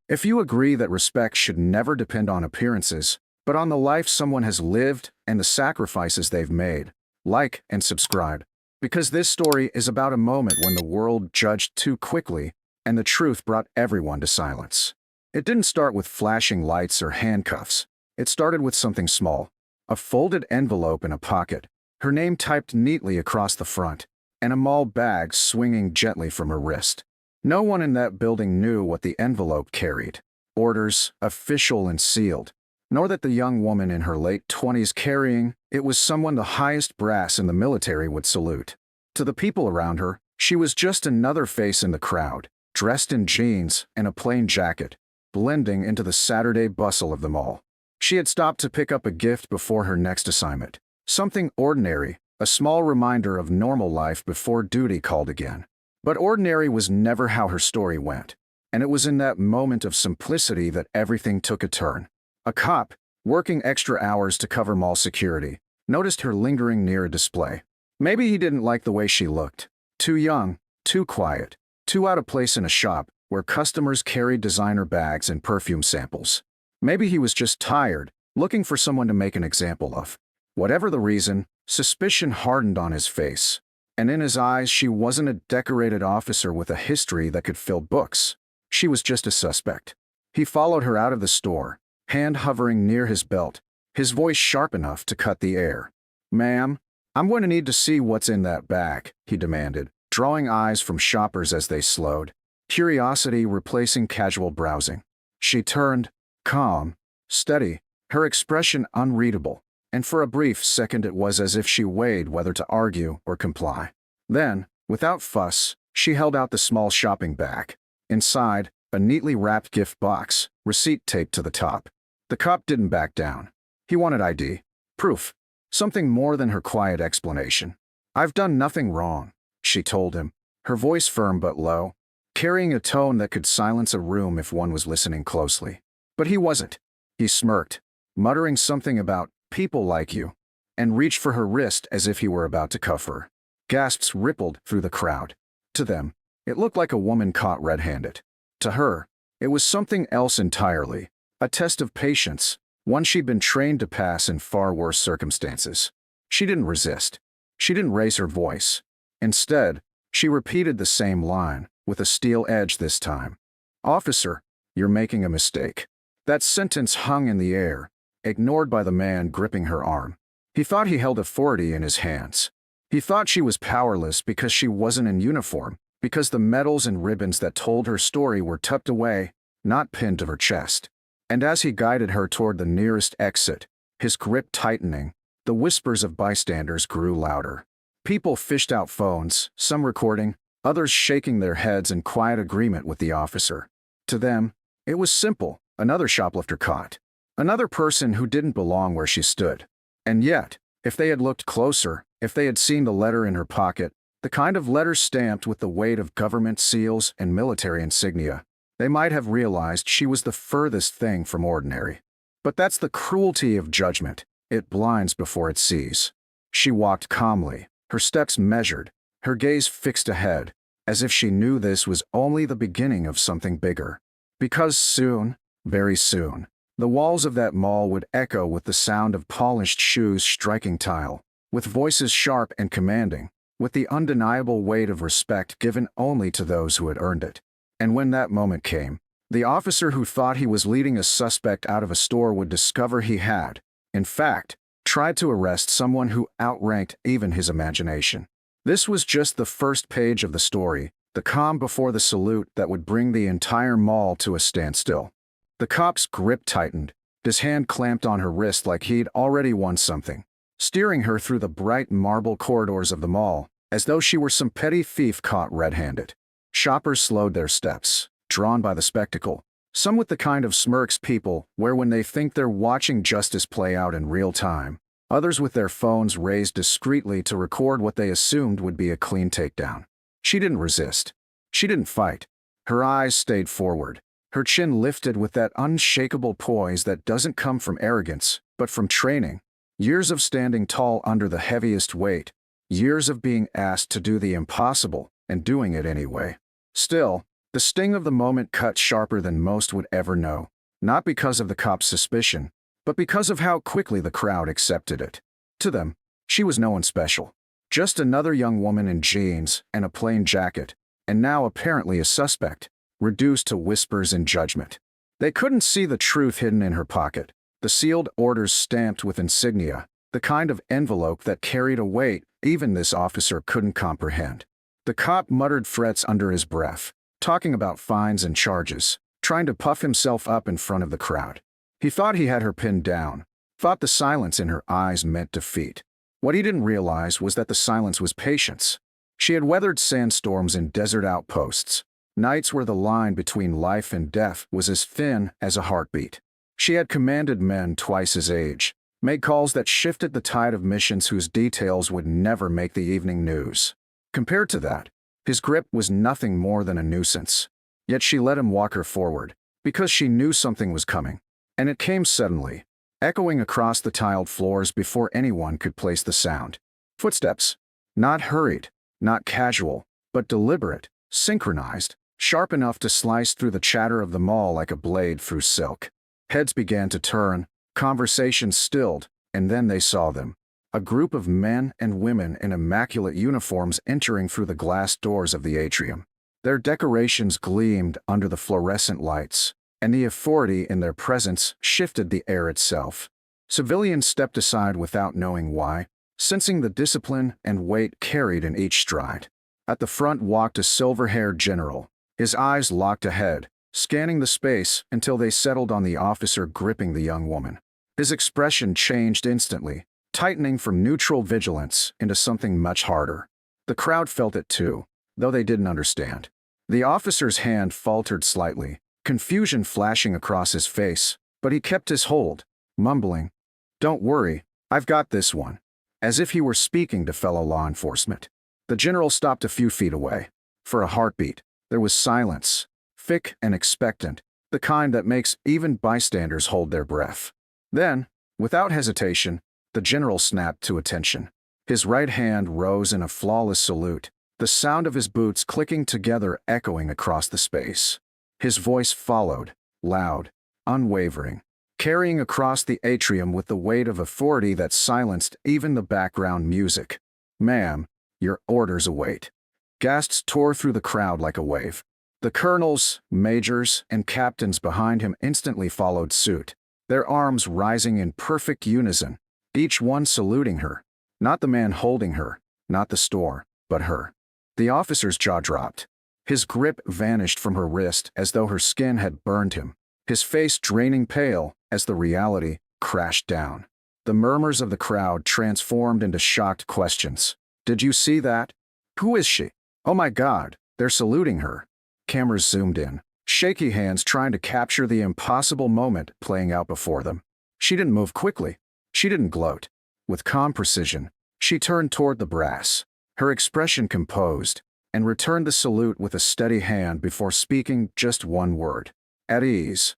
If you agree that respect should never depend on appearances, but on the life someone has lived and the sacrifices they've made, like and subscribe. Because this story is about a moment when the world judged too quickly and the truth brought everyone to silence. It didn't start with flashing lights or handcuffs. It started with something small. A folded envelope in a pocket, her name typed neatly across the front, and a mall bag swinging gently from her wrist. No one in that building knew what the envelope carried. Orders, official and sealed. Nor that the young woman in her late 20s carrying it was someone the highest brass in the military would salute. To the people around her, she was just another face in the crowd, dressed in jeans and a plain jacket, blending into the Saturday bustle of the mall. She had stopped to pick up a gift before her next assignment. Something ordinary, a small reminder of normal life before duty called again. But ordinary was never how her story went, and it was in that moment of simplicity that everything took a turn. A cop, working extra hours to cover mall security, noticed her lingering near a display. Maybe he didn't like the way she looked. Too young, too quiet, too out of place in a shop where customers carried designer bags and perfume samples. Maybe he was just tired, looking for someone to make an example of. Whatever the reason, suspicion hardened on his face. And in his eyes, she wasn't a decorated officer with a history that could fill books. She was just a suspect. He followed her out of the store, hand hovering near his belt, his voice sharp enough to cut the air. "Ma'am, I'm going to need to see what's in that bag," he demanded, drawing eyes from shoppers as they slowed, curiosity replacing casual browsing. She turned, calm, steady, her expression unreadable, and for a brief second it was as if she weighed whether to argue or comply. Then, without fuss, she held out the small shopping bag. Inside, a neatly wrapped gift box, receipt taped to the top. The cop didn't back down. He wanted ID. Proof. Something more than her quiet explanation. "I've done nothing wrong," she told him, her voice firm but low, carrying a tone that could silence a room if one was listening closely. But he wasn't. He smirked, muttering something about "people like you," and reached for her wrist as if he were about to cuff her. Gasps rippled through the crowd. To them, it looked like a woman caught red-handed. To her, it was something else entirely. A test of patience, one she'd been trained to pass in far worse circumstances. She didn't resist. She didn't raise her voice. Instead, she repeated the same line, with a steel edge this time. "Officer, you're making a mistake." That sentence hung in the air, ignored by the man gripping her arm. He thought he held authority in his hands. He thought she was powerless because she wasn't in uniform, because the medals and ribbons that told her story were tucked away, not pinned to her chest. And as he guided her toward the nearest exit, his grip tightening, the whispers of bystanders grew louder. People fished out phones, some recording, others shaking their heads in quiet agreement with the officer. To them, it was simple: another shoplifter caught. Another person who didn't belong where she stood. And yet, if they had looked closer, if they had seen the letter in her pocket, the kind of letter stamped with the weight of government seals and military insignia, they might have realized she was the furthest thing from ordinary. But that's the cruelty of judgment. It blinds before it sees. She walked calmly, her steps measured, her gaze fixed ahead, as if she knew this was only the beginning of something bigger. Because soon, very soon, the walls of that mall would echo with the sound of polished shoes striking tile, with voices sharp and commanding, with the undeniable weight of respect given only to those who had earned it. And when that moment came, the officer who thought he was leading a suspect out of a store would discover he had, in fact, tried to arrest someone who outranked even his imagination. This was just the first page of the story, the calm before the salute that would bring the entire mall to a standstill. The cop's grip tightened, his hand clamped on her wrist like he'd already won something, steering her through the bright marble corridors of the mall, as though she were some petty thief caught red-handed. Shoppers slowed their steps, drawn by the spectacle, some with the kind of smirks people wear when they think they're watching justice play out in real time, others with their phones raised discreetly to record what they assumed would be a clean takedown. She didn't resist. She didn't fight. Her eyes stayed forward, her chin lifted with that unshakable poise that doesn't come from arrogance, but from training. Years of standing tall under the heaviest weight, years of being asked to do the impossible and doing it anyway. Still, The sting of the moment cut sharper than most would ever know, not because of the cop's suspicion, but because of how quickly the crowd accepted it. To them, she was no one special. Just another young woman in jeans and a plain jacket, and now apparently a suspect, reduced to whispers and judgment. They couldn't see the truth hidden in her pocket, the sealed orders stamped with insignia, the kind of envelope that carried a weight even this officer couldn't comprehend. The cop muttered threats under his breath, talking about fines and charges, trying to puff himself up in front of the crowd. He thought he had her pinned down, thought the silence in her eyes meant defeat. What he didn't realize was that the silence was patience. She had weathered sandstorms in desert outposts, nights where the line between life and death was as thin as a heartbeat. She had commanded men twice his age, made calls that shifted the tide of missions whose details would never make the evening news. Compared to that, his grip was nothing more than a nuisance. Yet she let him walk her forward, because she knew something was coming. And it came suddenly, echoing across the tiled floors before anyone could place the sound. Footsteps. Not hurried, not casual, but deliberate, synchronized, sharp enough to slice through the chatter of the mall like a blade through silk. Heads began to turn, conversations stilled, and then they saw them. A group of men and women in immaculate uniforms entering through the glass doors of the atrium. Their decorations gleamed under the fluorescent lights, and the authority in their presence shifted the air itself. Civilians stepped aside without knowing why, sensing the discipline and weight carried in each stride. At the front walked a silver-haired general, his eyes locked ahead, scanning the space until they settled on the officer gripping the young woman. His expression changed instantly, tightening from neutral vigilance into something much harder. The crowd felt it too, though they didn't understand. The officer's hand faltered slightly, confusion flashing across his face, but he kept his hold, mumbling, "Don't worry, I've got this one," as if he were speaking to fellow law enforcement. The general stopped a few feet away. For a heartbeat, there was silence, thick and expectant, the kind that makes even bystanders hold their breath. Then, without hesitation, the general snapped to attention. His right hand rose in a flawless salute, the sound of his boots clicking together echoing across the space. His voice followed, loud, unwavering, carrying across the atrium with the weight of authority that silenced even the background music. "Ma'am, your orders await." Gasps tore through the crowd like a wave. The colonels, majors, and captains behind him instantly followed suit, their arms rising in perfect unison, each one saluting her. Not the man holding her, not the store, but her. The officer's jaw dropped. His grip vanished from her wrist as though her skin had burned him, his face draining pale as the reality crashed down. The murmurs of the crowd transformed into shocked questions. "Did you see that? Who is she? Oh my God, they're saluting her." Cameras zoomed in, shaky hands trying to capture the impossible moment playing out before them. She didn't move quickly. She didn't gloat. With calm precision, she turned toward the brass, her expression composed, and returned the salute with a steady hand before speaking just one word. "At ease."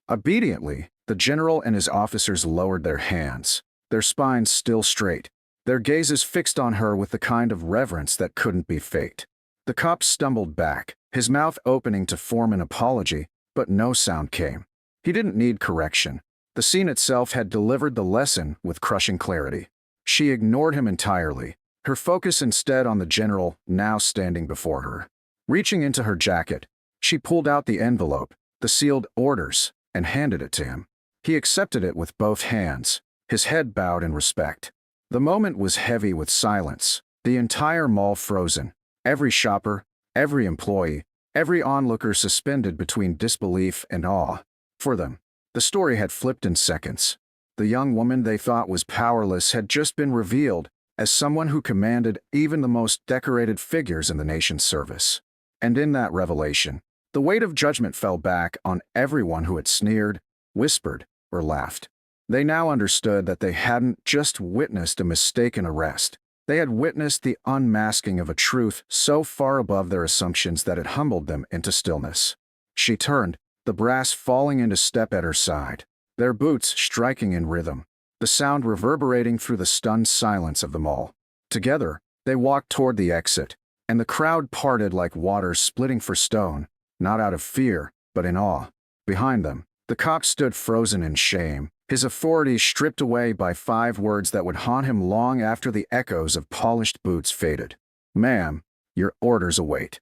Obediently, the general and his officers lowered their hands, their spines still straight, their gazes fixed on her with the kind of reverence that couldn't be faked. The cop stumbled back, his mouth opening to form an apology, but no sound came. He didn't need correction. The scene itself had delivered the lesson with crushing clarity. She ignored him entirely, her focus instead on the general now standing before her. Reaching into her jacket, she pulled out the envelope, the sealed orders, and handed it to him. He accepted it with both hands, his head bowed in respect. The moment was heavy with silence, the entire mall frozen, every shopper, every employee, every onlooker suspended between disbelief and awe. For them, the story had flipped in seconds. The young woman they thought was powerless had just been revealed as someone who commanded even the most decorated figures in the nation's service. And in that revelation, the weight of judgment fell back on everyone who had sneered, whispered, or laughed. They now understood that they hadn't just witnessed a mistaken arrest. They had witnessed the unmasking of a truth so far above their assumptions that it humbled them into stillness. She turned, the brass falling into step at her side, their boots striking in rhythm, the sound reverberating through the stunned silence of the mall. Together, they walked toward the exit, and the crowd parted like waters splitting for stone, not out of fear, but in awe. Behind them, the cop stood frozen in shame, his authority stripped away by 5 words that would haunt him long after the echoes of polished boots faded. "Ma'am, your orders await."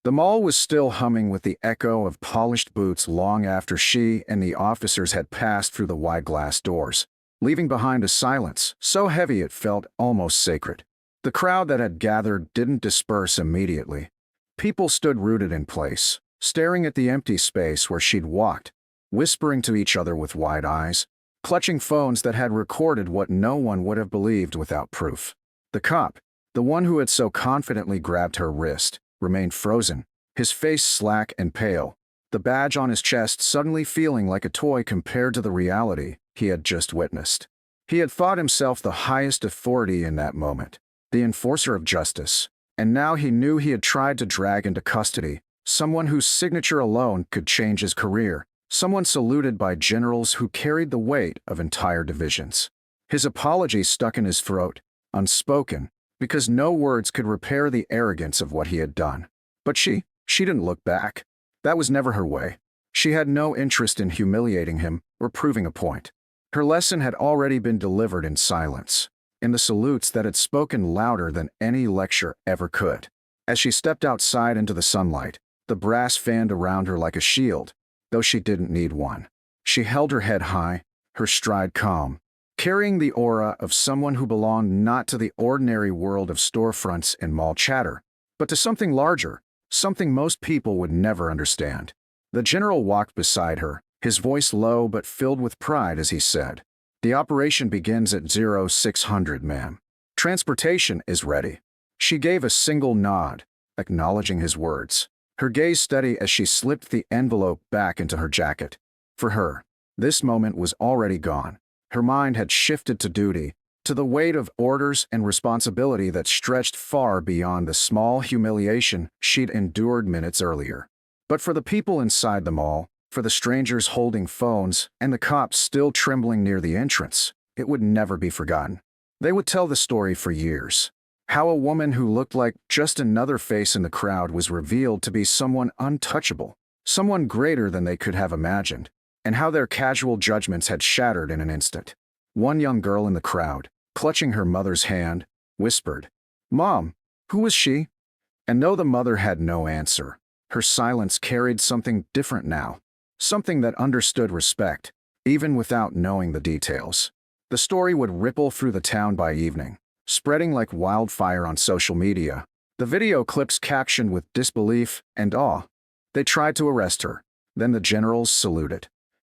The mall was still humming with the echo of polished boots long after she and the officers had passed through the wide glass doors, leaving behind a silence so heavy it felt almost sacred. The crowd that had gathered didn't disperse immediately. People stood rooted in place, staring at the empty space where she'd walked, whispering to each other with wide eyes, clutching phones that had recorded what no one would have believed without proof. The cop, the one who had so confidently grabbed her wrist, remained frozen, his face slack and pale, the badge on his chest suddenly feeling like a toy compared to the reality he had just witnessed. He had thought himself the highest authority in that moment, the enforcer of justice, and now he knew he had tried to drag into custody someone whose signature alone could change his career, someone saluted by generals who carried the weight of entire divisions. His apology stuck in his throat, unspoken, because no words could repair the arrogance of what he had done. But she didn't look back. That was never her way. She had no interest in humiliating him or proving a point. Her lesson had already been delivered in silence, in the salutes that had spoken louder than any lecture ever could. As she stepped outside into the sunlight, the brass fanned around her like a shield, though she didn't need one. She held her head high, her stride calm, carrying the aura of someone who belonged not to the ordinary world of storefronts and mall chatter, but to something larger, something most people would never understand. The general walked beside her, his voice low but filled with pride as he said, "The operation begins at 0600, ma'am. Transportation is ready." She gave a single nod, acknowledging his words, her gaze steady as she slipped the envelope back into her jacket. For her, this moment was already gone. Her mind had shifted to duty, to the weight of orders and responsibility that stretched far beyond the small humiliation she'd endured minutes earlier. But for the people inside the mall, for the strangers holding phones and the cops still trembling near the entrance, it would never be forgotten. They would tell the story for years. How a woman who looked like just another face in the crowd was revealed to be someone untouchable, someone greater than they could have imagined, and how their casual judgments had shattered in an instant. One young girl in the crowd, clutching her mother's hand, whispered, "Mom, who was she?" And though the mother had no answer, her silence carried something different now, something that understood respect, even without knowing the details. The story would ripple through the town by evening, spreading like wildfire on social media, the video clips captioned with disbelief and awe. They tried to arrest her, then the generals saluted.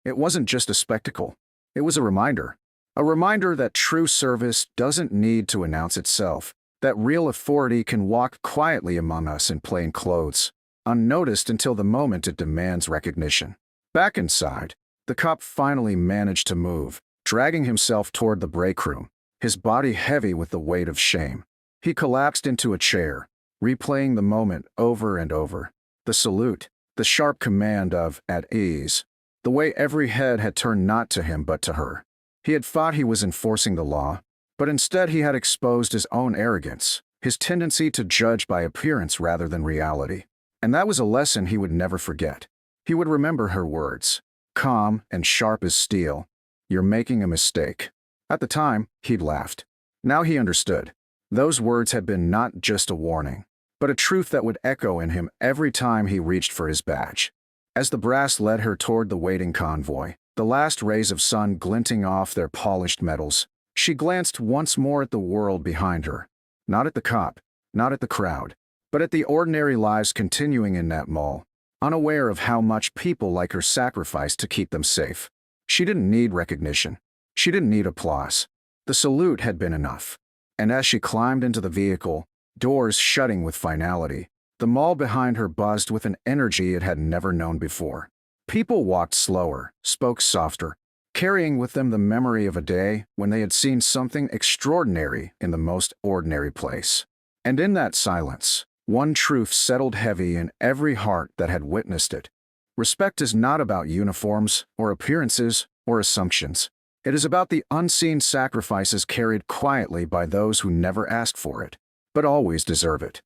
It wasn't just a spectacle, it was a reminder that true service doesn't need to announce itself, that real authority can walk quietly among us in plain clothes, unnoticed until the moment it demands recognition. Back inside, the cop finally managed to move, dragging himself toward the break room, his body heavy with the weight of shame. He collapsed into a chair, replaying the moment over and over. The salute, the sharp command of "at ease," the way every head had turned not to him but to her. He had thought he was enforcing the law, but instead he had exposed his own arrogance, his tendency to judge by appearance rather than reality. And that was a lesson he would never forget. He would remember her words, calm and sharp as steel, "You're making a mistake." At the time, he'd laughed. Now he understood. Those words had been not just a warning, but a truth that would echo in him every time he reached for his badge. As the brass led her toward the waiting convoy, the last rays of sun glinting off their polished metals, she glanced once more at the world behind her. Not at the cop, not at the crowd, but at the ordinary lives continuing in that mall, unaware of how much people like her sacrificed to keep them safe. She didn't need recognition. She didn't need applause. The salute had been enough. And as she climbed into the vehicle, doors shutting with finality, the mall behind her buzzed with an energy it had never known before. People walked slower, spoke softer, carrying with them the memory of a day when they had seen something extraordinary in the most ordinary place. And in that silence, one truth settled heavy in every heart that had witnessed it. Respect is not about uniforms or appearances or assumptions. It is about the unseen sacrifices carried quietly by those who never asked for it, but always deserve it.